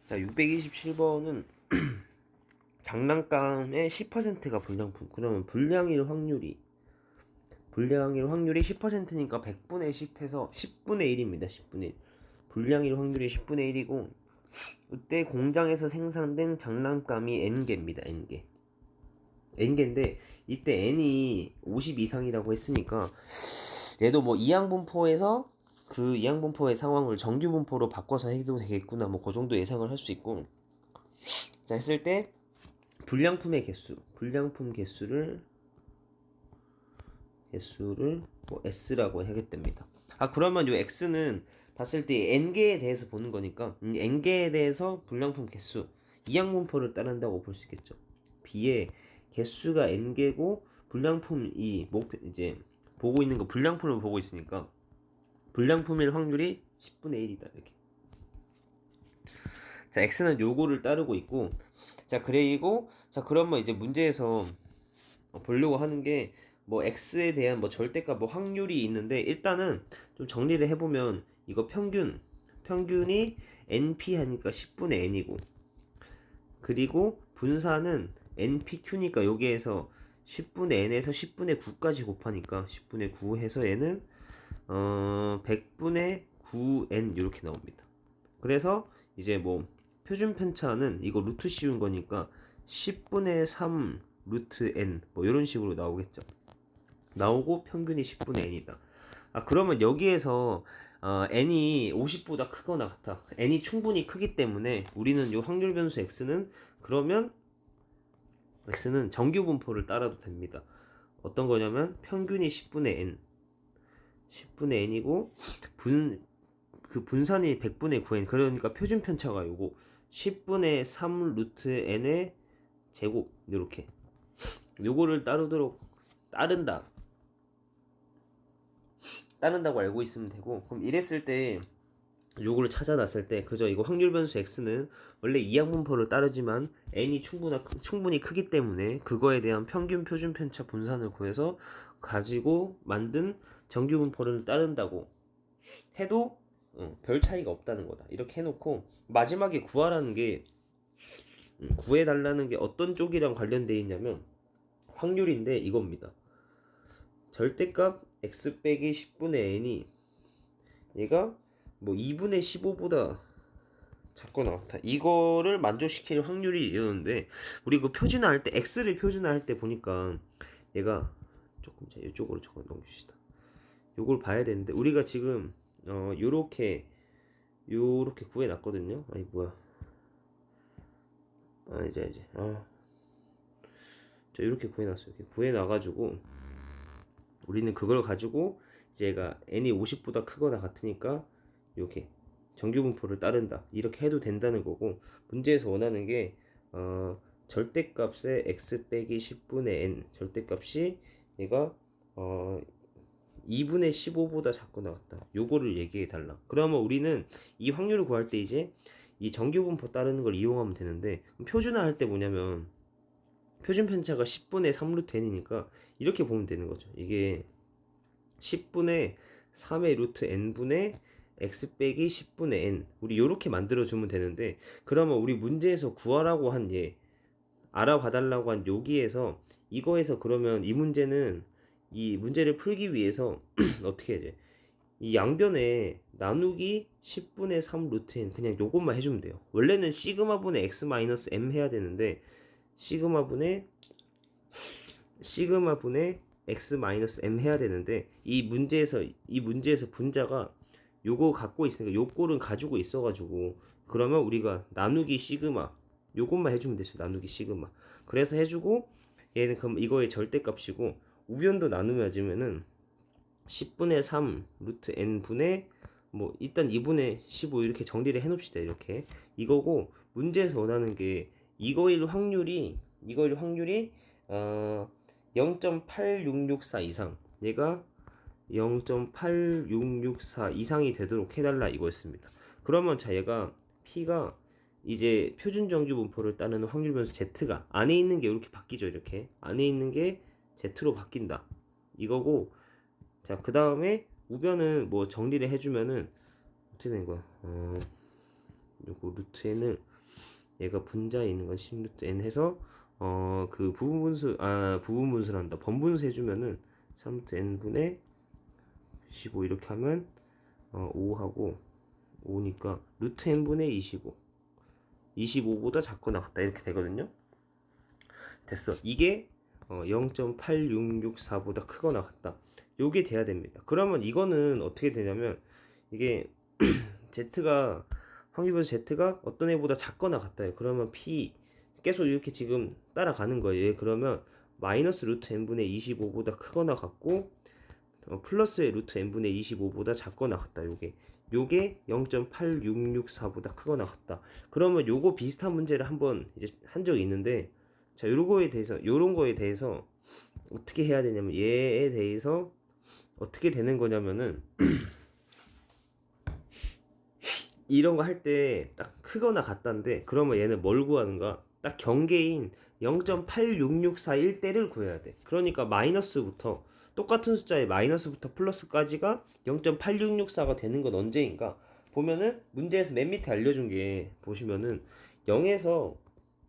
자, 627번은 장난감의 10%가 불량품. 그러면 불량일 확률이 10%니까 100분의 10 해서 10분의 1입니다. 10분의 1. 불량일 확률이 10분의 1이고, 이때 공장에서 생산된 장난감이 N개입니다. N개. N개인데, 이때 N이 50 이상이라고 했으니까, 얘도 뭐 이항분포에서 그 이항분포의 상황을 정규분포로 바꿔서 해도 되겠구나. 뭐 그 정도 예상을 할 수 있고. 자, 했을 때, 불량품 개수를 뭐 S라고 하겠답니다. 아, 그러면 요 X는 봤을 때 N개에 대해서 보는 거니까 N개에 대해서 불량품 개수 이항분포를 따른다고 볼 수 있겠죠. B의 개수가 N개고 불량품이 목표 이제 보고 있는 거 불량품을 보고 있으니까 불량품일 확률이 10분의 1이다 이렇게. 자, X는 요거를 따르고 있고, 자, 그리고 자, 그러면 이제 문제에서 보려고 하는 게 뭐 x에 대한 뭐 절대값 뭐 확률이 있는데, 일단은 좀 정리를 해보면 이거 평균이 np 하니까 10분의 n이고, 그리고 분사는 npq니까 여기에서 10분의 n에서 10분의 9까지 곱하니까 10분의 9 해서 얘는 100분의 9n 이렇게 나옵니다. 그래서 이제 뭐 표준 편차는 이거 루트 씌운 거니까 10분의 3 루트 n 뭐 이런 식으로 나오겠죠. 나오고 평균이 10분의 n이다. 아, 그러면 여기에서 n이 50보다 크거나 같아. n이 충분히 크기 때문에 우리는 요 확률 변수 x는 그러면 x는 정규 분포를 따라도 됩니다. 어떤 거냐면 평균이 10분의 n이고 그 분산이 100분의 9n, 그러니까 표준 편차가 요거 10분의 3 루트 n의 제곱 요렇게 요거를 따른다고 알고 있으면 되고, 그럼 이랬을 때 요거를 찾아놨을 때 그저 이거 확률 변수 x는 원래 이항분포를 따르지만 n이 충분히 크기 때문에 그거에 대한 평균 표준 편차 분산을 구해서 가지고 만든 정규 분포를 따른다고 해도 별 차이가 없다는 거다. 이렇게 해놓고 마지막에 구해달라는 게 어떤 쪽이랑 관련되어 있냐면 확률인데 이겁니다. 절대값 x 빼기 10분의 n이 얘가 뭐 2분의 15보다 작거나 같아. 이거를 만족시킬 확률이 이러는데, 우리 그 표준화할 때 x를 표준화할 때 보니까 얘가 조금 자 이쪽으로 적어 넘깁시다. 요걸 봐야 되는데 우리가 지금 요렇게 구해놨거든요. 아니 뭐야, 자 이렇게 구해놨어요. 이렇게 구해놔가지고 우리는 그걸 가지고 이제 얘가 n이 50보다 크거나 같으니까 이렇게 정규분포를 따른다 이렇게 해도 된다는 거고, 문제에서 원하는 게 절대값의 x 빼기 10분의 n 절대값이 얘가 2분의 15보다 작거나 같다 요거를 얘기해 달라. 그러면 우리는 이 확률을 구할 때 이제 이 정규분포 따르는 걸 이용하면 되는데, 표준화 할 때 뭐냐면 표준 편차가 10분의 3 루트 n이니까 이렇게 보면 되는 거죠. 이게 10분의 3의 루트 n분의 x 빼기 10분의 n, 우리 요렇게 만들어주면 되는데, 그러면 우리 문제에서 구하라고 한 알아봐달라고 한 여기에서 이거에서 그러면 이 문제를 풀기 위해서 어떻게 해야 돼? 이 양변에 나누기 10분의 3 루트 n 그냥 요것만 해주면 돼요. 원래는 시그마분의 x 마이너스 m 해야 되는데 시그마분의 x 마이너스 m 해야 되는데 이 문제에서 분자가 요거 갖고 있으니까 요 꼴은 가지고 있어가지고, 그러면 우리가 나누기 시그마 요것만 해주면 되죠. 나누기 시그마. 그래서 해주고 얘는 그럼 이거의 절대값이고, 우변도 나누면은 10분의 3 루트 n 분의 뭐 일단 2분의 15 이렇게 정리를 해놓읍시다. 이렇게 이거고, 문제에서 원하는 게 이거일 확률이 0.8664 이상, 얘가 0.8664 이상이 되도록 해달라 이거였습니다. 그러면 자 얘가 P가 이제 표준 정규 분포를 따르는 확률 변수 Z가 안에 있는 게 이렇게 바뀌죠. 이렇게 안에 있는 게 Z로 바뀐다 이거고, 자 그 다음에 우변은 뭐 정리를 해주면은 어떻게 된 거야? 요거 루트 n을 얘가 분자에 있는 건 10 루트 n 해서 그 부분분수란다. 번분수 해주면은 3 루트 n 분의 15 이렇게 하면 5하고 5니까 루트 n 분의 25 25보다 작거나 같다 이렇게 되거든요. 됐어. 이게 0.8664보다 크거나 같다. 요게 돼야 됩니다. 그러면 이거는 어떻게 되냐면 이게 Z가 확률변수 Z가 어떤 애보다 작거나 같다요. 그러면 P 계속 이렇게 지금 따라가는 거예요. 그러면 마이너스 루트 n분의 25보다 크거나 같고 플러스의 루트 n분의 25보다 작거나 같다. 요게 0.8664보다 크거나 같다. 그러면 요거 비슷한 문제를 한번 이제 한 적이 있는데 자, 요런 거에 대해서 어떻게 해야 되냐면 얘에 대해서 어떻게 되는 거냐면은 이런 거 할 때 딱 크거나 같다인데 그러면 얘는 뭘 구하는가? 딱 경계인 0.86641대를 구해야 돼. 그러니까 마이너스부터 똑같은 숫자의 마이너스부터 플러스까지가 0.8664가 되는 건 언제인가? 보면은 문제에서 맨 밑에 알려준 게 보시면은 0에서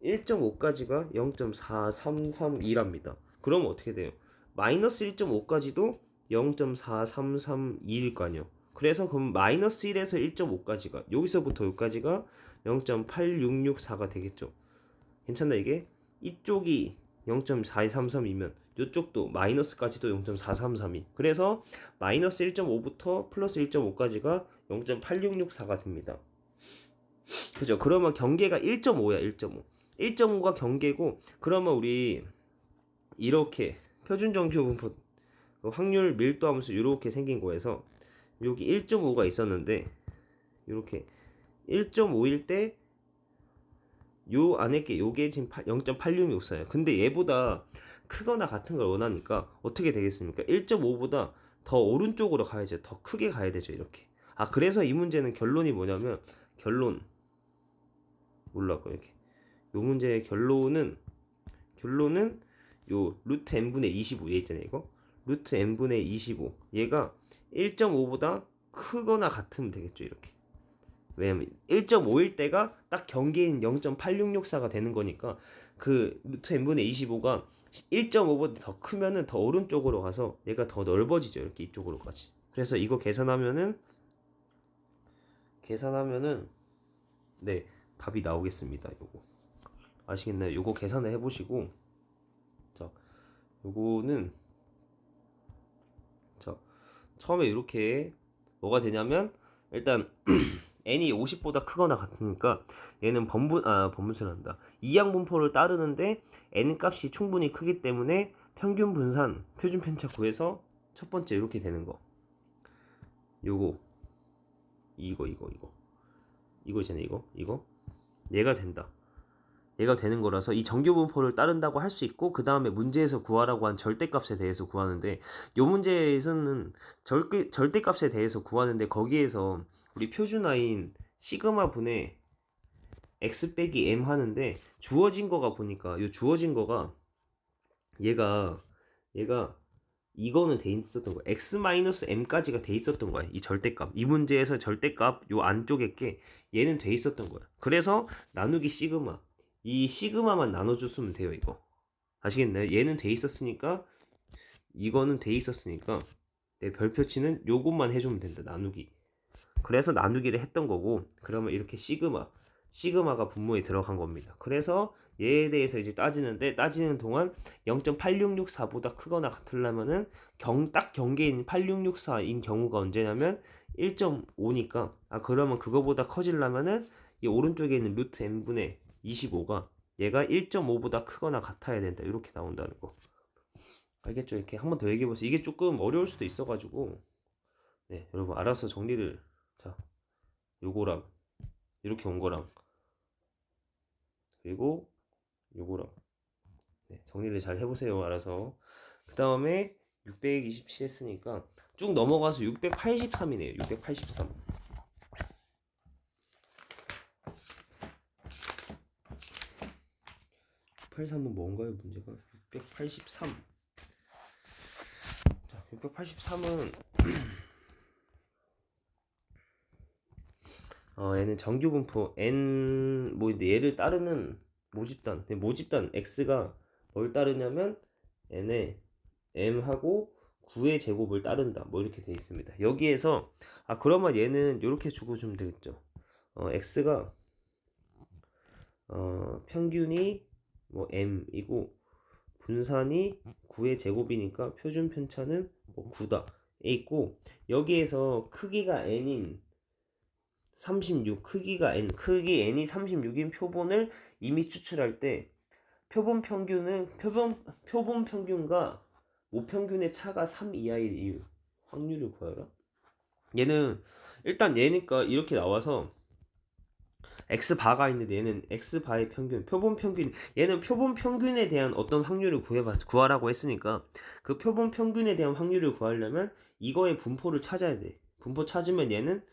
1.5까지가 0.4332랍니다. 그러면 어떻게 돼요? 마이너스 1.5까지도 0.4332일 거 아니에요. 그래서 그럼 마이너스 1에서 1.5까지가 여기서부터 여기까지가 0.8664가 되겠죠. 괜찮나 이게? 이쪽이 0.4233이면 이쪽도 마이너스까지도 0.4332. 그래서 마이너스 1.5부터 플러스 1.5까지가 0.8664가 됩니다. 그죠? 그러면 경계가 1.5야. 1.5. 1.5가 경계고 그러면 우리 이렇게 표준 정규분포 확률 밀도 함수 이렇게 생긴 거에서 여기 1.5가 있었는데 이렇게 1.5일 때 요 안에 게 요게 지금 0.8664예요. 근데 얘보다 크거나 같은 걸 원하니까 어떻게 되겠습니까? 1.5보다 더 오른쪽으로 가야죠. 더 크게 가야 되죠. 이렇게. 그래서 이 문제는 결론이 뭐냐면 몰라고 이렇게. 요 문제의 결론은 요 루트 n분의 25 얘 있잖아요. 이거 루트 n분의 25 얘가 1.5보다 크거나 같으면 되겠죠. 이렇게. 왜냐면 1.5일 때가 딱 경계인 0.8664가 되는 거니까 그 루트 n분의 25가 1.5보다 더 크면은 더 오른쪽으로 가서 얘가 더 넓어지죠. 이렇게 이쪽으로까지. 그래서 이거 계산하면은 네 답이 나오겠습니다. 요거 아시겠나요? 요거 계산을 해보시고 자 요거는 자 처음에 이렇게 뭐가 되냐면 일단 n이 50보다 크거나 같으니까 얘는 번분수란다. 이항분포를 따르는데 n 값이 충분히 크기 때문에 평균 분산, 표준 편차 구해서 첫 번째 이렇게 되는 거. 요거 이거 있잖아요. 이거 얘가 된다. 얘가 되는 거라서 이 정규분포를 따른다고 할 수 있고 그 다음에 문제에서 구하라고 한 절대값에 대해서 구하는데 요 문제에서는 절대값에 대해서 구하는데 거기에서 우리 표준화인 시그마 분의 x 빼기 m 하는데 주어진 거가 보니까 요 주어진 거가 얘가 이거는 돼 있었던 거야. x 마이너스 m까지가 돼 있었던 거야. 이 절대값. 이 문제에서 절대값 요 안쪽에 게 얘는 돼 있었던 거야. 그래서 나누기 시그마. 이 시그마만 나눠줬으면 돼요. 이거. 아시겠나요? 얘는 돼 있었으니까 이거는 돼 있었으니까 내 별표치는 요것만 해주면 된다. 나누기. 그래서 나누기를 했던 거고 그러면 이렇게 시그마가 분모에 들어간 겁니다. 그래서 얘에 대해서 이제 따지는 동안 0.8664보다 크거나 같으려면은 딱 경계인 8664인 경우가 언제냐면 1.5니까 그러면 그거보다 커지려면은 이 오른쪽에 있는 루트 n분의 25가 얘가 1.5보다 크거나 같아야 된다. 이렇게 나온다는 거. 알겠죠? 이렇게 한 번 더 얘기해 보세요. 이게 조금 어려울 수도 있어 가지고 네, 여러분 알아서 정리를 자, 요거랑 이렇게 온 거랑 그리고 요거랑 네, 정리를 잘 해보세요. 알아서. 그 다음에 627 했으니까 쭉 넘어가서 683이네요. 683. 683은 뭔가요? 문제가 683. 자, 683은 얘는 정규분포 n 뭐인데 얘를 따르는 모집단. 모집단 x가 뭘 따르냐면 n의 m하고 9의 제곱을 따른다. 뭐 이렇게 돼 있습니다. 여기에서 그러면 얘는 이렇게 주고 주면 되겠죠. x가 평균이 뭐 m이고 분산이 9의 제곱이니까 표준 편차는 뭐 9다. 있고 여기에서 크기가 n인 36, 크기가 n, 크기 n이 36인 표본을 이미 추출할 때 표본 평균은 표본 평균과 모평균의 차가 3 이하일 이유 확률을 구하라. 얘는 일단 얘니까 이렇게 나와서 x 바가 있는데 얘는 x 바의 평균, 표본 평균. 얘는 표본 평균에 대한 어떤 확률을 구하라고 했으니까 그 표본 평균에 대한 확률을 구하려면 이거의 분포를 찾아야 돼. 분포 찾으면 얘는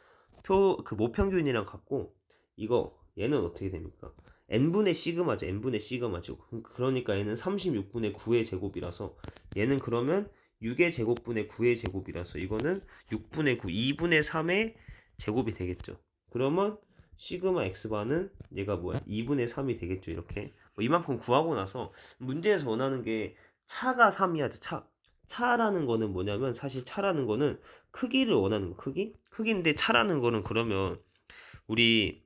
그 모평균이랑 같고 이거 얘는 어떻게 됩니까? n분의 시그마죠. n분의 시그마죠. 그러니까 얘는 36분의 9의 제곱이라서 얘는 그러면 6의 제곱분의 9의 제곱이라서 이거는 6분의 9, 2분의 3의 제곱이 되겠죠. 그러면 시그마 x바는 얘가 뭐야? 2분의 3이 되겠죠. 이렇게 이만큼 구하고 나서 문제에서 원하는 게 차가 3이야지. 차라는 거는 뭐냐면 사실 차라는 거는 크기를 원하는 거. 크기인데 차라는 거는 그러면 우리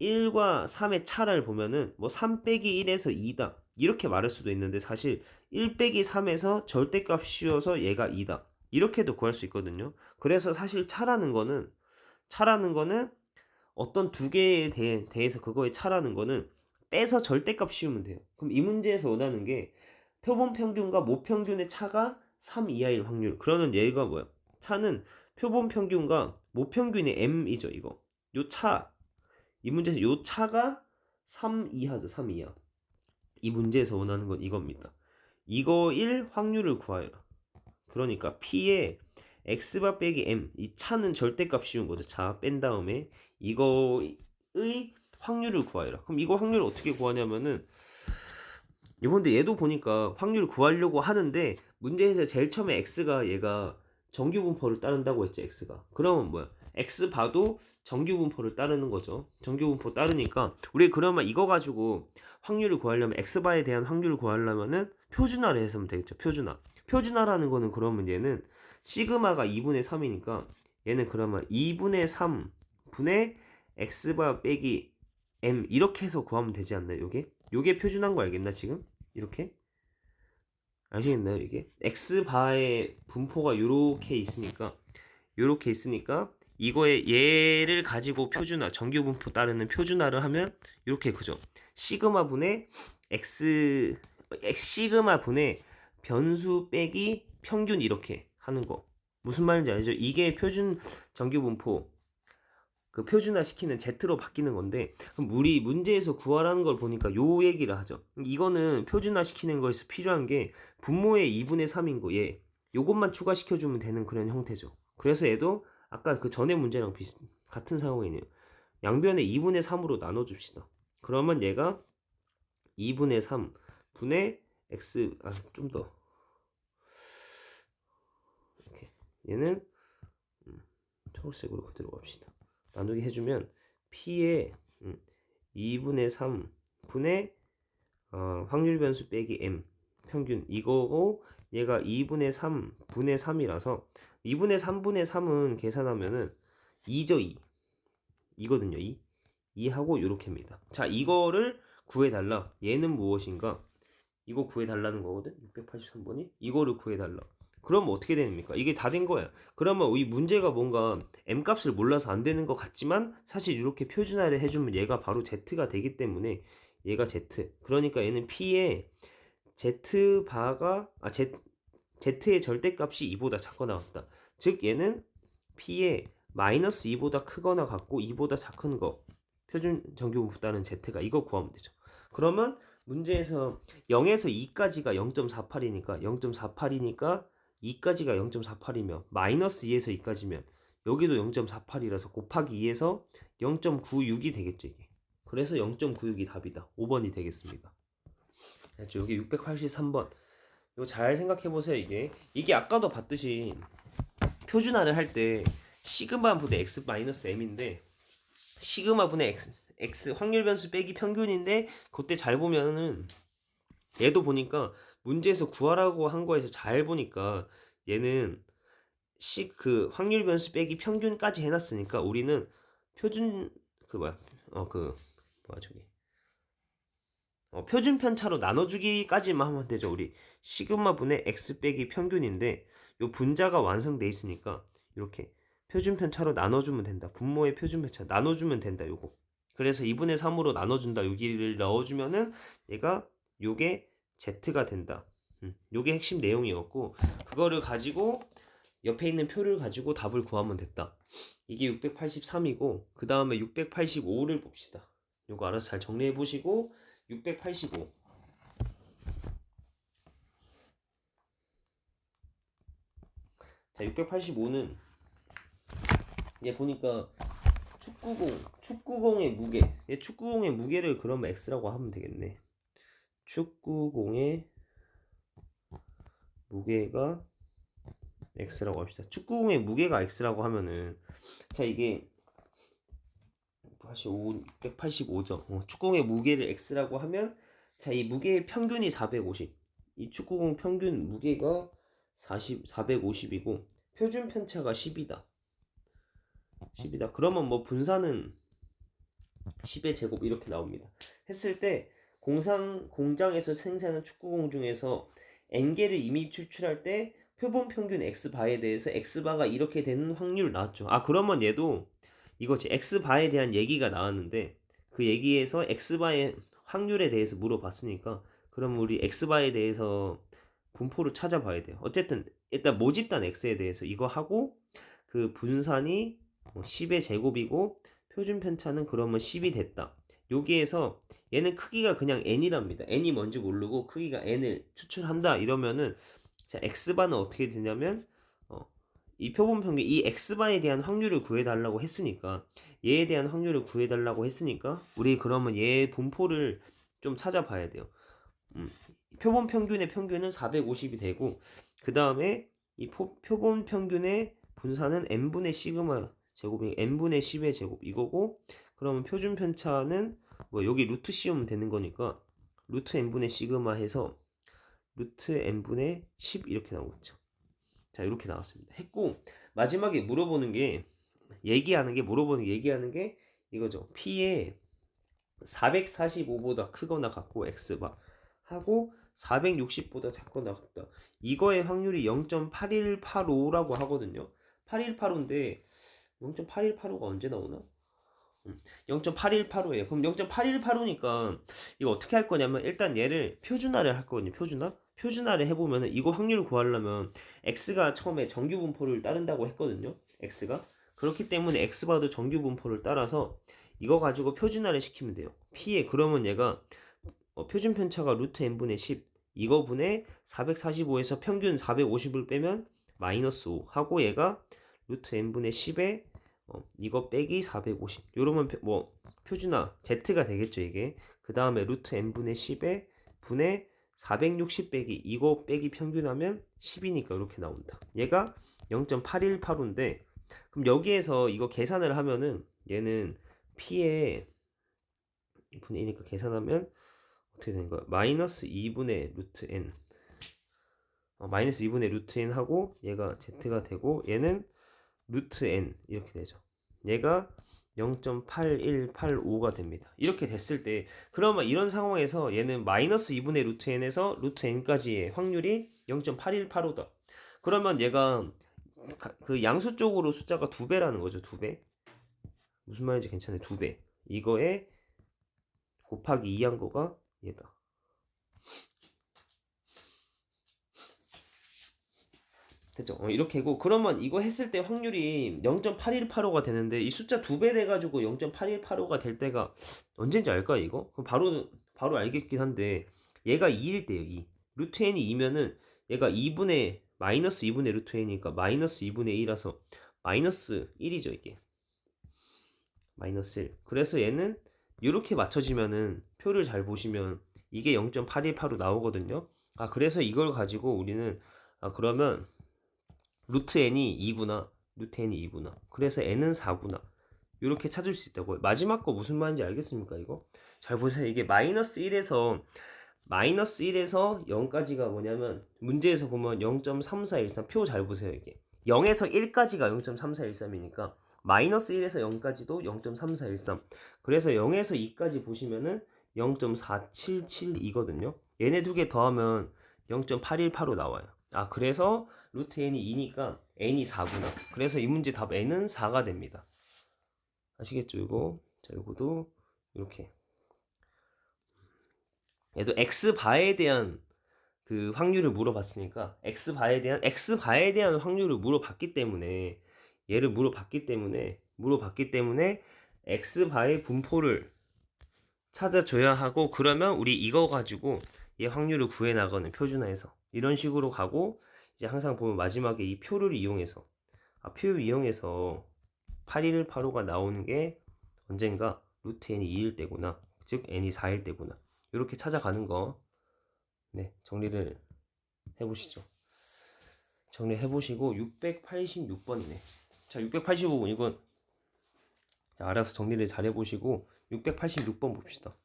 1과 3의 차를 보면은 뭐 3 빼기 1에서 2다 이렇게 말할 수도 있는데 사실 1 빼기 3에서 절대값 씌워서 얘가 2다 이렇게도 구할 수 있거든요. 그래서 사실 차라는 거는 어떤 두 개에 대해서 그거의 차라는 거는 떼서 절대값 씌우면 돼요. 그럼 이 문제에서 원하는 게 표본 평균과 모평균의 차가 3 이하일 확률. 그러면 얘가 뭐야? 차는 표본 평균과 모평균의 m이죠. 이거 요 차, 이 문제에서 요 차가 3 이하죠. 3 이하. 이 문제에서 원하는 건 이겁니다. 이거일 확률을 구하여라. 그러니까 P에 x바 빼기 m, 이 차는 절대값 씌운 거죠. 차 뺀 다음에 이거의 확률을 구하여라. 그럼 이거 확률을 어떻게 구하냐면은 이번에 얘도 보니까 확률 구하려고 하는데 문제에서 제일 처음에 x가 얘가 정규분포를 따른다고 했죠. x가 그러면 뭐야? x 봐도 정규분포를 따르는 거죠. 정규분포 따르니까 우리 그러면 이거 가지고 확률을 구하려면 x바에 대한 확률을 구하려면은 표준화를 해서 하면 되겠죠. 표준화라는 거는 그러면 얘는 시그마가 2분의 3이니까 얘는 그러면 2분의 3분의 x바 빼기 m 이렇게 해서 구하면 되지 않나요? 요게 표준한 거 알겠나 지금? 이렇게 아시겠나요? 이게 x바의 분포가 요렇게 있으니까 이거에 얘를 가지고 표준화 정규 분포 따르는 표준화를 하면 이렇게 그죠? 시그마 분의 x 시그마 분의 변수 빼기 평균 이렇게 하는 거 무슨 말인지 알죠? 이게 표준 정규 분포 그 표준화 시키는 Z로 바뀌는 건데 그럼 우리 문제에서 구하라는 걸 보니까 요 얘기를 하죠. 이거는 표준화 시키는 거에서 필요한 게 분모의 2분의 3인 거 얘 요것만 추가시켜주면 되는 그런 형태죠. 그래서 얘도 아까 그 전에 문제랑 같은 상황이네요. 양변에 2분의 3으로 나눠줍시다. 그러면 얘가 2분의 3 분의 x 좀 더 이렇게 얘는 초록색으로 그대로 갑시다. 나누기 해주면 P의 2분의 3 분의 확률 변수 빼기 M 평균 이거고 얘가 2분의 3 분의 3이라서 2분의 3분의 3은 계산하면은 2죠 2 이거든요 2하고 요렇게입니다. 자 이거를 구해달라. 얘는 무엇인가? 이거 구해달라는 거거든. 683번이 이거를 구해달라. 그럼 어떻게 됩니까? 이게 다 된 거야. 그러면 이 문제가 뭔가 m 값을 몰라서 안 되는 것 같지만 사실 이렇게 표준화를 해주면 얘가 바로 z가 되기 때문에 얘가 z. 그러니까 얘는 p의 z 바가 z의 절대값이 2보다 작거나 같다. 즉 얘는 p의 마이너스 2보다 크거나 같고 2보다 작은 거 표준 정규분포 z가 이거 구하면 되죠. 그러면 문제에서 0에서 2까지가 0.48이니까 2까지가 0.48이면 마이너스 2에서 2까지면 여기도 0.48이라서 곱하기 2에서 0.96이 되겠죠 이게. 그래서 0.96이 답이다. 5번이 되겠습니다. 알죠? 여기 683번 이거 잘 생각해 보세요. 이게 아까도 봤듯이 표준화를 할 때 시그마 분의 x 마이너스 m인데 시그마 분의 x 확률 변수 빼기 평균인데 그때 잘 보면은 얘도 보니까 문제에서 구하라고 한 거에서 잘 보니까 얘는 그 확률 변수 빼기 평균까지 해놨으니까 우리는 표준 그 뭐야 그 뭐야 저기 표준 편차로 나눠주기까지만 하면 되죠. 우리 시그마 분의 x 빼기 평균인데 요 분자가 완성돼 있으니까 이렇게 표준 편차로 나눠주면 된다. 분모의 표준 편차 나눠주면 된다. 요거. 그래서 2분의 3으로 나눠준다. 여기를 넣어주면은 얘가 요게 z가 된다. 요게 핵심 내용이었고 그거를 가지고 옆에 있는 표를 가지고 답을 구하면 됐다. 이게 683이고 그 다음에 685를 봅시다. 요거 알아서 잘 정리해 보시고 685 자 685는 얘 보니까 축구공의 무게 얘 축구공의 무게를 그러면 x라고 하면 되겠네. 축구공의 무게가 x라고 합시다. 축구공의 무게가 x라고 하면은 자 이게 685죠. 축구공의 무게를 x라고 하면 자 이 무게의 평균이 450. 이 축구공 평균 무게가 450이고 표준 편차가 10이다. 그러면 뭐 분사는 10의 제곱 이렇게 나옵니다. 했을 때 공장에서 생산한 축구공 중에서 n개를 이미 추출할 때 표본 평균 x바에 대해서 x바가 이렇게 되는 확률 나왔죠. 그러면 얘도 이거지. x바에 대한 얘기가 나왔는데 그 얘기에서 x바의 확률에 대해서 물어봤으니까 그럼 우리 x바에 대해서 분포를 찾아봐야 돼요. 어쨌든 일단 모집단 x에 대해서 이거 하고 그 분산이 10의 제곱이고 표준 편차는 그러면 10이 됐다. 여기에서 얘는 크기가 그냥 n이랍니다. n이 뭔지 모르고 크기가 n을 추출한다 이러면은 자 x바는 어떻게 되냐면 이 표본 평균 이 x바에 대한 확률을 구해달라고 했으니까 얘에 대한 확률을 구해달라고 했으니까 우리 그러면 얘 분포를 좀 찾아봐야 돼요. 표본 평균의 평균은 450이 되고 그 다음에 이 표본 평균의 분산은 n분의 시그마 제곱이 n분의 10의 제곱 이거고 그러면 표준 편차는 뭐 여기 루트 씌우면 되는 거니까 루트 n분의 시그마 해서 루트 n분의 10 이렇게 나오겠죠. 자 이렇게 나왔습니다. 했고 마지막에 물어보는 게 얘기하는 게 이거죠. P에 445보다 크거나 같고 x바 하고 460보다 작거나 같다. 이거의 확률이 0.8185라고 하거든요. 8185인데 0.8185가 언제 나오나? 0.8185예요. 그럼 0.8185니까 이거 어떻게 할 거냐면 일단 얘를 표준화를 할 거거든요. 표준화를 해보면은 이거 확률을 구하려면 x가 처음에 정규 분포를 따른다고 했거든요. x가 그렇기 때문에 x바도 정규 분포를 따라서 이거 가지고 표준화를 시키면 돼요. p에 그러면 얘가 표준 편차가 루트 n분의 10 이거 분의 445에서 평균 450을 빼면 마이너스 5 하고 얘가 루트 n분의 10에 이거 빼기 450 요러면 뭐 표준화 z가 되겠죠 이게. 그 다음에 루트 n분의 10에 분의 460 빼기 이거 빼기 평균하면 10이니까 이렇게 나온다. 얘가 0.818인데 그럼 여기에서 이거 계산을 하면은 얘는 p에 분의 1이니까 계산하면 어떻게 되는 거야? 마이너스 2분의 루트 n 마이너스 2분의 루트 n 하고 얘가 z가 되고 얘는 루트 n 이렇게 되죠. 얘가 0.8185가 됩니다. 이렇게 됐을 때 그러면 이런 상황에서 얘는 마이너스 2분의 루트 n에서 루트 n까지의 확률이 0.8185다. 그러면 얘가 그 양수 쪽으로 숫자가 2배라는 거죠. 2배. 무슨 말인지 괜찮아요. 2배. 이거에 곱하기 2한 거가 얘다. 됐죠? 이렇게고 그러면 이거 했을 때 확률이 0.8185가 되는데 이 숫자 2배 돼가지고 0.8185가 될 때가 언젠지 알까요 이거? 그럼 바로 알겠긴 한데 얘가 2일 때요 2 루트 n이 2면은 얘가 2분의 마이너스 2분의 루트 n이니까 마이너스 2분의 1이라서 마이너스 1이죠 이게 마이너스 1 그래서 얘는 이렇게 맞춰지면은 표를 잘 보시면 이게 0.818로 나오거든요. 그래서 이걸 가지고 우리는 그러면 루트 n이 2구나. 그래서 n은 4구나. 이렇게 찾을 수 있다고요. 마지막 거 무슨 말인지 알겠습니까? 이거 잘 보세요. 이게 마이너스 1에서 0까지가 뭐냐면 문제에서 보면 0.3413 표 잘 보세요. 이게 0에서 1까지가 0.3413이니까 마이너스 1에서 0까지도 0.3413. 그래서 0에서 2까지 보시면은 0.4772거든요. 얘네 두 개 더하면 0.818로 나와요. 아, 그래서 루트 n이 2니까 n이 4구나. 그래서 이 문제 답 n은 4가 됩니다. 아시겠죠? 이거. 자, 이거도 이렇게. 얘도 x바에 대한 그 확률을 물어봤으니까 x바에 대한 확률을 물어봤기 때문에 x바의 분포를 찾아줘야 하고, 그러면 우리 이거 가지고 얘 확률을 구해 나가는 표준화해서 이런 식으로 가고, 이제 항상 보면 마지막에 이 표를 이용해서 표 이용해서 818호가 나오는 게 언젠가 루트 n이 2일 때구나, 즉 n이 4일 때구나, 이렇게 찾아가는 거. 네, 정리를 해보시죠. 정리해보시고 686번이네. 자, 685번 이건 자, 알아서 정리를 잘 해보시고 686번 봅시다.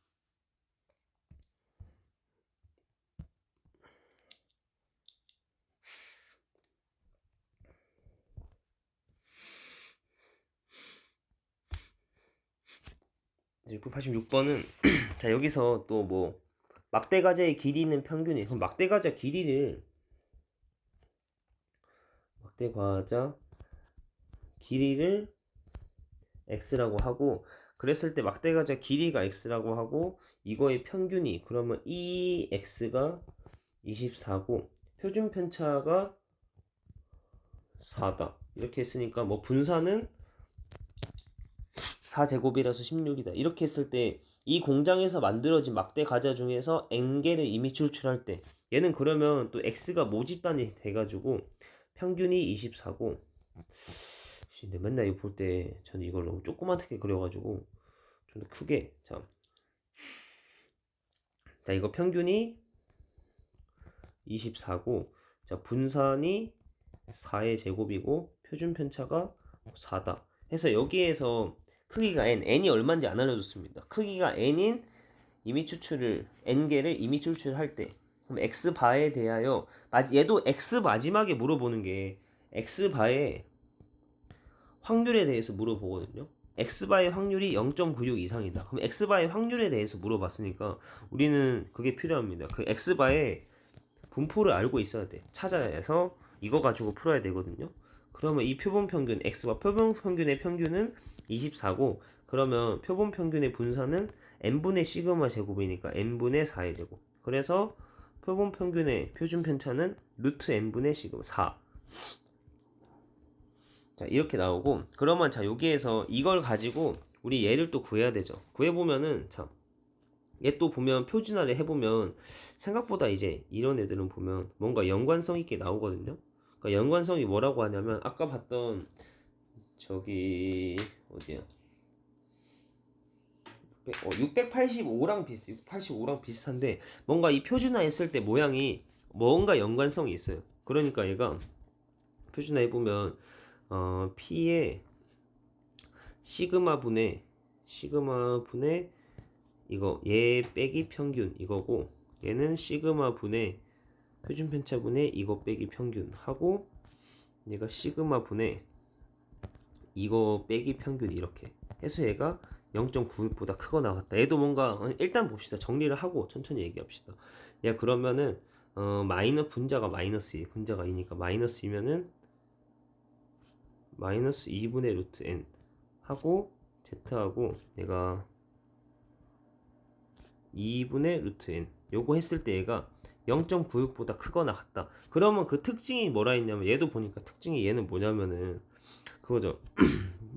이제 686번은 자, 여기서 또 뭐 막대과자의 길이는 평균이, 그럼 막대과자 길이를 x라고 하고, 그랬을 때 막대과자 길이가 x라고 하고 이거의 평균이 그러면 이 x가 24고 표준 편차가 4다 이렇게 했으니까 뭐 분사는 4제곱이라서 16이다 이렇게 했을 때 이 공장에서 만들어진 막대 과자 중에서 n개를 이미 추출할 때 얘는 그러면 또 x가 모집단이 돼가지고 평균이 24고, 근데 맨날 이거 볼 때 저는 이걸 너무 조그맣게 그려가지고 좀 더 크게. 자, 이거 평균이 24고, 자, 분산이 4의 제곱이고 표준 편차가 4다 해서 여기에서 크기가 n이 얼마인지 안 알려줬습니다. 크기가 n인 n개를 이미 추출할 때, 그럼 x바에 대하여 얘도 x 마지막에 물어보는 게 x바의 확률에 대해서 물어보거든요. x바의 확률이 0.96 이상이다. 그럼 x바의 확률에 대해서 물어봤으니까 우리는 그게 필요합니다. 그 x바의 분포를 알고 있어야 돼. 찾아내서 이거 가지고 풀어야 되거든요. 그러면 이 표본 평균 x와 표본 평균의 평균은 24고, 그러면 표본 평균의 분산은 n분의 시그마 제곱이니까 n분의 4의 제곱. 그래서 표본 평균의 표준 편차는 루트 n분의 시그마 4. 자, 이렇게 나오고, 그러면 자, 여기에서 이걸 가지고 우리 얘를 또 구해야 되죠. 구해보면은 참, 얘 또 보면 표준화를 해보면 생각보다 이제 이런 애들은 보면 뭔가 연관성 있게 나오거든요. 그러니까 연관성이 뭐라고 하냐면 아까 봤던 저기 어디야, 685랑 비슷해. 685랑 비슷한데 뭔가 이 표준화 했을 때 모양이 뭔가 연관성이 있어요. 그러니까 얘가 표준화 해보면 P의 시그마 분의 이거 얘 빼기 평균 이거고, 얘는 시그마 분의 표준 편차분의 이거 빼기 평균 하고, 얘가 시그마 분의 이거 빼기 평균 이렇게 해서 얘가 0.96보다 크거나 같다. 얘도 뭔가 일단 봅시다. 정리를 하고 천천히 얘기합시다. 얘 그러면은 분자가 마이너스 2, 분자가 2니까 마이너스 2면은 마이너스 2분의 루트 n 하고 z하고 얘가 2분의 루트 n 요거 했을 때 얘가 0.96보다 크거나 같다. 그러면 그 특징이 뭐라 했냐면, 얘도 보니까 특징이 얘는 뭐냐면은 그거죠.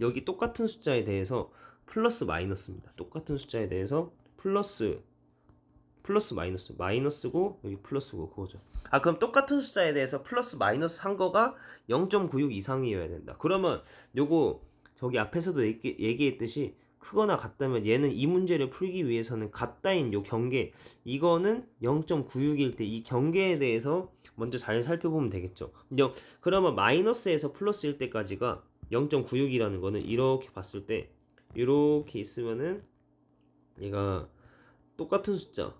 여기 똑같은 숫자에 대해서 플러스 마이너스입니다. 똑같은 숫자에 대해서 플러스 마이너스고 여기 플러스고 그거죠. 아, 그럼 똑같은 숫자에 대해서 플러스 마이너스 한 거가 0.96 이상이어야 된다. 그러면 요거 저기 앞에서도 얘기했듯이 크거나 같다면 얘는 이 문제를 풀기 위해서는 같다인 요 경계, 이거는 0.96일 때 이 경계에 대해서 먼저 잘 살펴보면 되겠죠. 그러면 마이너스에서 플러스일 때까지가 0.96이라는 거는 이렇게 봤을 때 이렇게 있으면은 얘가 똑같은 숫자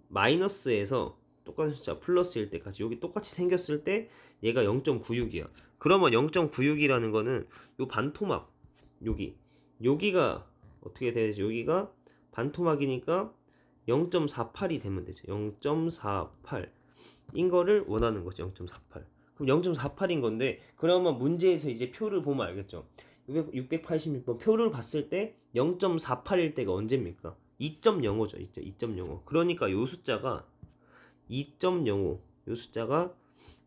마이너스에서 똑같은 숫자 플러스일 때까지 여기 똑같이 생겼을 때 얘가 0.96이야. 그러면 0.96이라는 거는 요 반토막 여기가 어떻게 되지? 여기가 반토막이니까 0.48이 되면 되죠. 0.48인 거를 원하는 거죠. 0.48. 그럼 0.48인 건데 그러면 문제에서 이제 표를 보면 알겠죠. 686번 표를 봤을 때 0.48일 때가 언제입니까? 2.05죠. 2.05. 그러니까 요 숫자가 2.05. 요 숫자가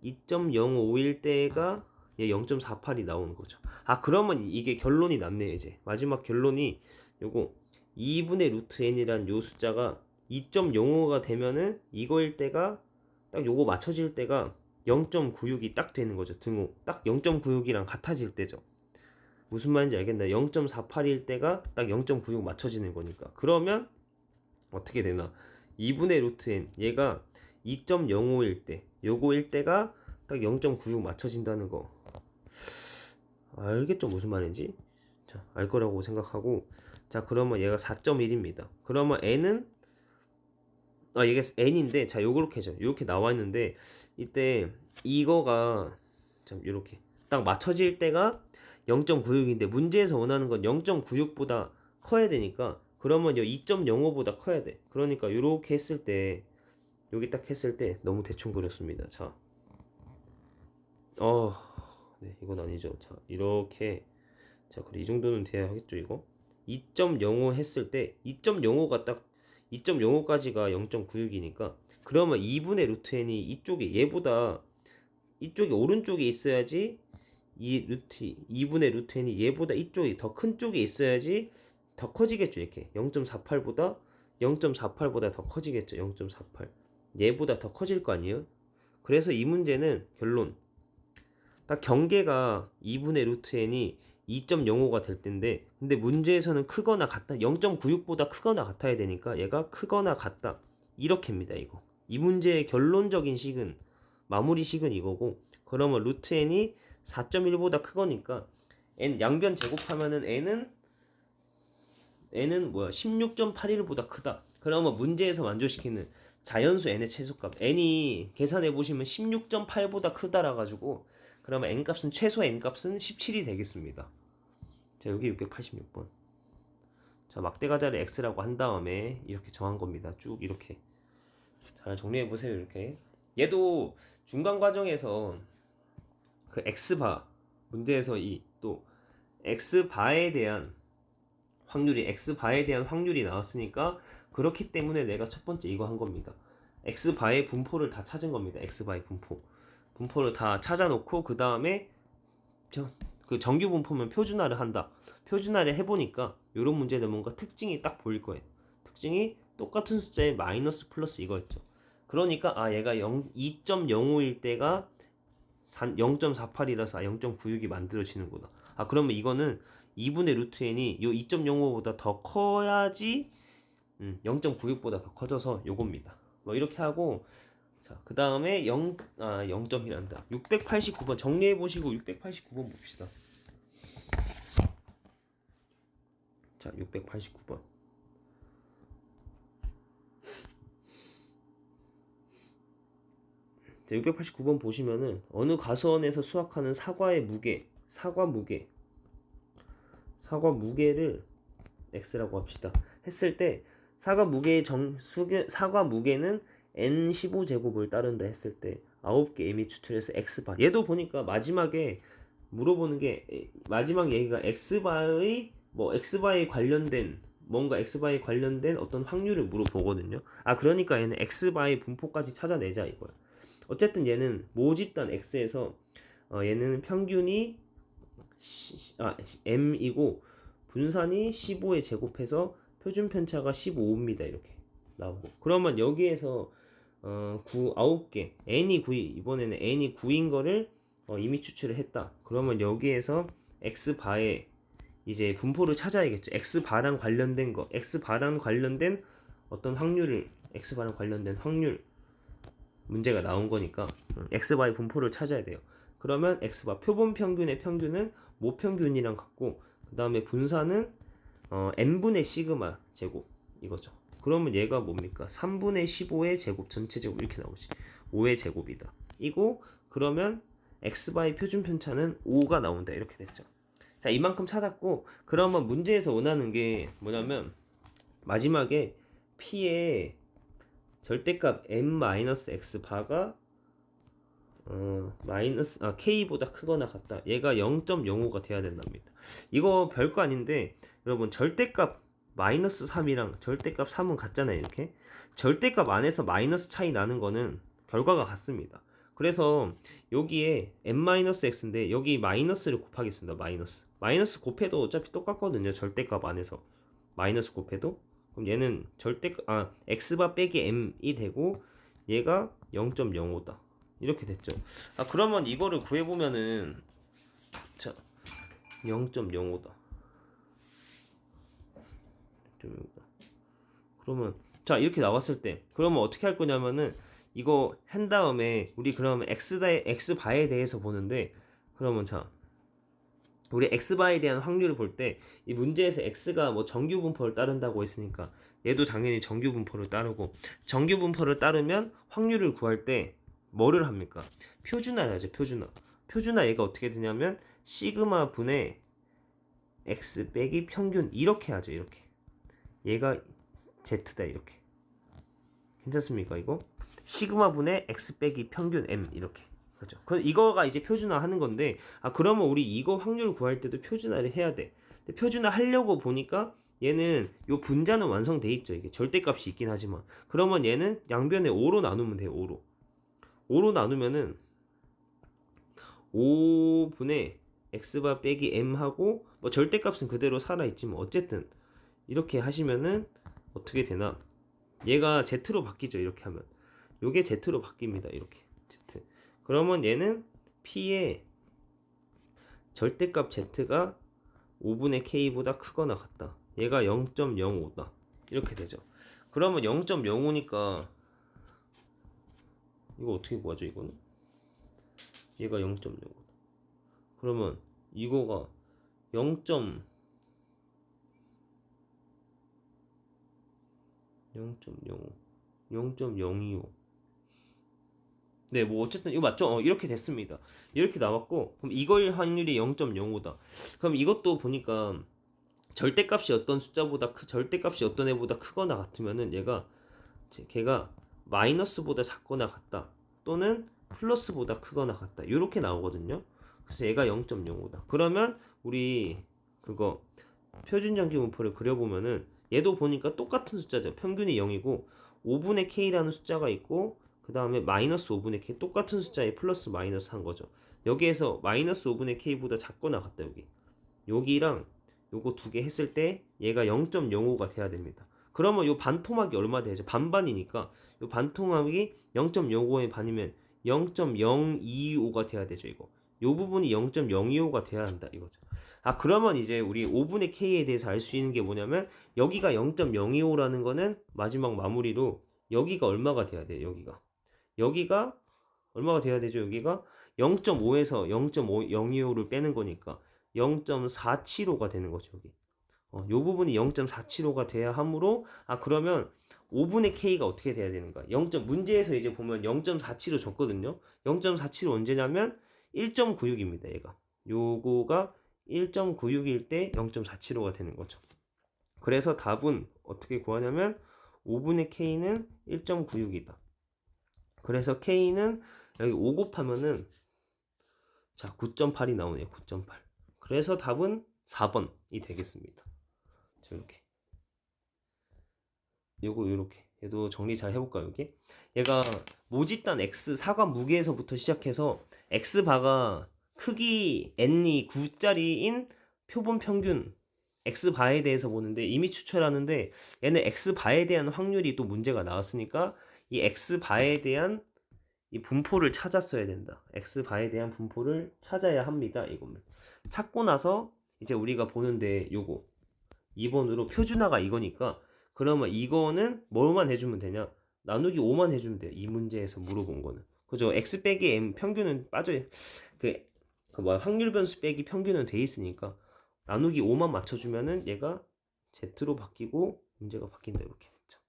2.05일 때가 0.48이 나오는 거죠. 아, 그러면 이게 결론이 났네요. 이제 마지막 결론이 요거 2분의 루트 n이란 요 숫자가 2.05가 되면은 이거일 때가 딱 요거 맞춰질 때가 0.96이 딱 되는 거죠. 등호 딱 0.96이랑 같아질 때죠. 무슨 말인지 알겠나? 0.48일 때가 딱 0.96 맞춰지는 거니까. 그러면 어떻게 되나? 2분의 루트 n 얘가 2.05일 때 요거일 때가 딱 0.96 맞춰진다는 거 알겠죠? 무슨 말인지? 자, 알 거라고 생각하고 자, 그러면 얘가 4.1입니다. 그러면 n은 이게 n인데 자, 요렇게 나와 있는데 이때 이거가 참 요렇게 딱 맞춰질 때가 0.96인데 문제에서 원하는 건 0.96보다 커야 되니까 그러면 2.05보다 커야 돼. 그러니까 요렇게 했을 때 여기 딱 했을 때 너무 대충 그렸습니다. 자, 네, 이건 아니죠. 자, 이렇게 자, 그래 이 정도는 돼야 하겠죠, 이거. 2.05 했을 때 2.05가 딱 2.05까지가 0.96이니까 그러면 2분의 루트 n이 이쪽에 얘보다 이쪽이 오른쪽에 있어야지 이 루트 2분의 루트 n이 얘보다 이쪽이 더 큰 쪽에 있어야지 더 커지겠죠. 이렇게 0.48보다 더 커지겠죠. 0.48 얘보다 더 커질 거 아니에요. 그래서 이 문제는 결론 딱 경계가 2분의 루트 n이 2.05가 될 텐데 근데 문제에서는 크거나 같다 0.96보다 크거나 같아야 되니까 얘가 크거나 같다 이렇게입니다. 이거 이 문제의 결론적인 식은 마무리 식은 이거고 그러면 루트 n이 4.1보다 크거니까 n 양변 제곱하면은 n은 뭐야 16.81보다 크다. 그러면 문제에서 만족시키는 자연수 n의 최소값 n이 계산해 보시면 16.8보다 크다라 가지고 그러면 n값은 최소 n값은 17이 되겠습니다. 자, 여기 686번. 자, 막대가자를 x라고 한 다음에 이렇게 정한 겁니다. 쭉 이렇게 잘 정리해 보세요. 이렇게 얘도 중간 과정에서 그 x바 문제에서 이 또 x바에 대한 확률이 나왔으니까 그렇기 때문에 내가 첫 번째 이거 한 겁니다. x바의 분포를 다 찾은 겁니다. x바의 분포를 다 찾아놓고 그 다음에 그 정규 분포면 표준화를 한다. 표준화를 해보니까 이런 문제는 뭔가 특징이 딱 보일 거예요. 특징이 똑같은 숫자의 마이너스 플러스 이거였죠. 그러니까 얘가 2.05일 때가 0.48이라서 0.96이 만들어지는구나. 그러면 이거는 2분의 루트 n이 요 2.05보다 더 커야지 0.96보다 더 커져서 요겁니다. 뭐 이렇게 하고 자, 그 다음에 0점이란다. 689번 정리해 보시고 689번 봅시다. 자, 689번. 자, 689번 보시면은 어느 가수원에서 수확하는 사과의 무게, 사과 무게를 x라고 합시다. 했을 때 사과 무게의 사과 무게는 n15제곱을 따른다 했을 때 9개 m이 추출해서 x바. 얘도 보니까 마지막에 물어보는 게 마지막 얘기가 x바의 x바에 관련된 뭔가 x바에 관련된 어떤 확률을 물어보거든요. 그러니까 얘는 x바의 분포까지 찾아내자 이거야. 어쨌든 얘는 모집단 x에서 얘는 평균이 m이고 분산이 15에 제곱해서 표준 편차가 15입니다. 이렇게 나오고 그러면 여기에서 9개 n이 9 이번에는 n이 9인 거를 이미 추출을 했다. 그러면 여기에서 x바의 이제 분포를 찾아야겠죠. x바랑 관련된 거 x바랑 관련된 어떤 확률을 x바랑 관련된 확률 문제가 나온 거니까 x바의 분포를 찾아야 돼요. 그러면 x바 표본 평균의 평균은 모평균이랑 같고 그 다음에 분산은 n분의 시그마 제곱 이거죠. 그러면 얘가 뭡니까? 3분의 15의 제곱 전체 제곱 이렇게 나오지. 5의 제곱이다. 이고 그러면 x바의 표준 편차는 5가 나온다. 이렇게 됐죠. 자, 이만큼 찾았고 그러면 문제에서 원하는 게 뭐냐면 마지막에 p의 절대값 m-x 바가 k보다 크거나 같다. 얘가 0.05가 돼야 된답니다. 이거 별거 아닌데 여러분 절대값 마이너스 3이랑 절대값 3은 같잖아요. 이렇게 절대값 안에서 마이너스 차이 나는 거는 결과가 같습니다. 그래서 여기에 m-x인데 여기 마이너스를 곱하겠습니다. 마이너스 곱해도 어차피 똑같거든요. 절대값 안에서 마이너스 곱해도 그럼 얘는 x바 빼기 m이 되고 얘가 0.05다. 이렇게 됐죠. 그러면 이거를 구해보면은 자 0.05다. 그러면 자 이렇게 나왔을 때 그러면 어떻게 할 거냐면은 이거 한 다음에 우리 그러면 x바에 대해서 보는데 그러면 자 우리 x바에 대한 확률을 볼 때 이 문제에서 x가 뭐 정규 분포를 따른다고 했으니까 얘도 당연히 정규 분포를 따르고 정규 분포를 따르면 확률을 구할 때 뭐를 합니까? 표준화를 하죠. 표준화 얘가 어떻게 되냐면 시그마 분의 x 빼기 평균 이렇게 하죠. 이렇게 얘가 z다 이렇게 괜찮습니까? 이거 시그마 분의 x 빼기 평균 m 이렇게 그렇죠. 이거가 이제 표준화 하는 건데 그러면 우리 이거 확률 구할 때도 표준화를 해야 돼. 근데 표준화 하려고 보니까 얘는 요 분자는 완성돼 있죠. 이게 절대값이 있긴 하지만 그러면 얘는 양변에 5로 나누면 돼요. 5로 나누면은 5분의 x바 빼기 m 하고 뭐 절대값은 그대로 살아있지만 어쨌든 이렇게 하시면은 어떻게 되나 얘가 z로 바뀌죠. 이렇게 하면 요게 z로 바뀝니다. 이렇게 z 그러면 얘는 p의 절대값 z가 5분의 k보다 크거나 같다. 얘가 0.05다. 이렇게 되죠. 그러면 0.05니까 이거 어떻게 구하죠? 이거는 얘가 0.05다. 그러면 이거가 0.05 0.025 네, 뭐 어쨌든 이거 맞죠? 이렇게 됐습니다. 이렇게 나왔고 그럼 이걸 확률이 0.05다. 그럼 이것도 보니까 절대값이 어떤 숫자보다 절대값이 어떤 애보다 크거나 같으면은 걔가 마이너스보다 작거나 같다. 또는 플러스보다 크거나 같다. 이렇게 나오거든요. 그래서 얘가 0.05다. 그러면 우리 그거 표준정규 분포를 그려보면은 얘도 보니까 똑같은 숫자죠. 평균이 0이고 5분의 k라는 숫자가 있고 그 다음에 마이너스 5분의 k 똑같은 숫자에 플러스 마이너스 한 거죠. 여기에서 마이너스 5분의 k보다 작거나 같다. 여기랑 요거 두 개 했을 때 얘가 0.05가 돼야 됩니다. 그러면 요 반토막이 얼마 되죠? 반반이니까 요 반토막이 0.05의 반이면 0.025가 돼야 되죠. 요 부분이 0.025가 돼야 한다 이거죠. 그러면 이제 우리 5분의 k에 대해서 알 수 있는 게 뭐냐면 여기가 0.025라는 거는 마지막 마무리로 여기가 얼마가 돼야 돼요. 여기가 얼마가 돼야 되죠? 여기가 0.5에서 0.025를 빼는 거니까 0.475가 되는 거죠. 요 부분이 0.475가 돼야 하므로 그러면 5분의 k가 어떻게 돼야 되는가? 문제에서 이제 보면 0.475 줬거든요. 0.475 언제냐면 1.96입니다. 얘가 요거가 1.96일 때 0.475가 되는 거죠. 그래서 답은 어떻게 구하냐면 5분의 k는 1.96이다. 그래서 k는 여기 5 곱하면은 자 9.8이 나오네요. 9.8. 그래서 답은 4번이 되겠습니다. 자, 요렇게 얘도 정리 잘 해볼까요? 여기 얘가 모집단 x 사과 무게에서부터 시작해서 x바가 크기 n이 9짜리인 표본 평균 x바에 대해서 보는데 이미 추출하는데 얘는 x바에 대한 확률이 또 문제가 나왔으니까 이 x바에 대한 이 분포를 찾았어야 된다. x바에 대한 분포를 찾아야 합니다. 이거는 찾고 나서 이제 우리가 보는데 요거 2번으로 표준화가 이거니까 그러면 이거는 뭐만 해주면 되냐? 나누기 5만 해주면 돼요. 이 문제에서 물어본 거는. 그죠? x 빼기 m 평균은 빠져요. 확률 변수 빼기 평균은 돼 있으니까 나누기 5만 맞춰주면은 얘가 Z로 바뀌고 문제가 바뀐다 이렇게 됐죠.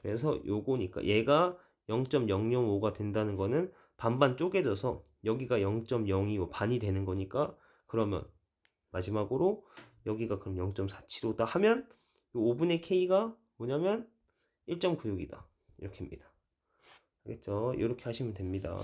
그래서 요거니까 얘가 0.005가 된다는 거는 반반 쪼개져서 여기가 0.025 반이 되는 거니까 그러면 마지막으로 여기가 그럼 0.475다 하면 요 5분의 K가 뭐냐면 1.96이다 이렇게입니다. 알겠죠? 이렇게 하시면 됩니다.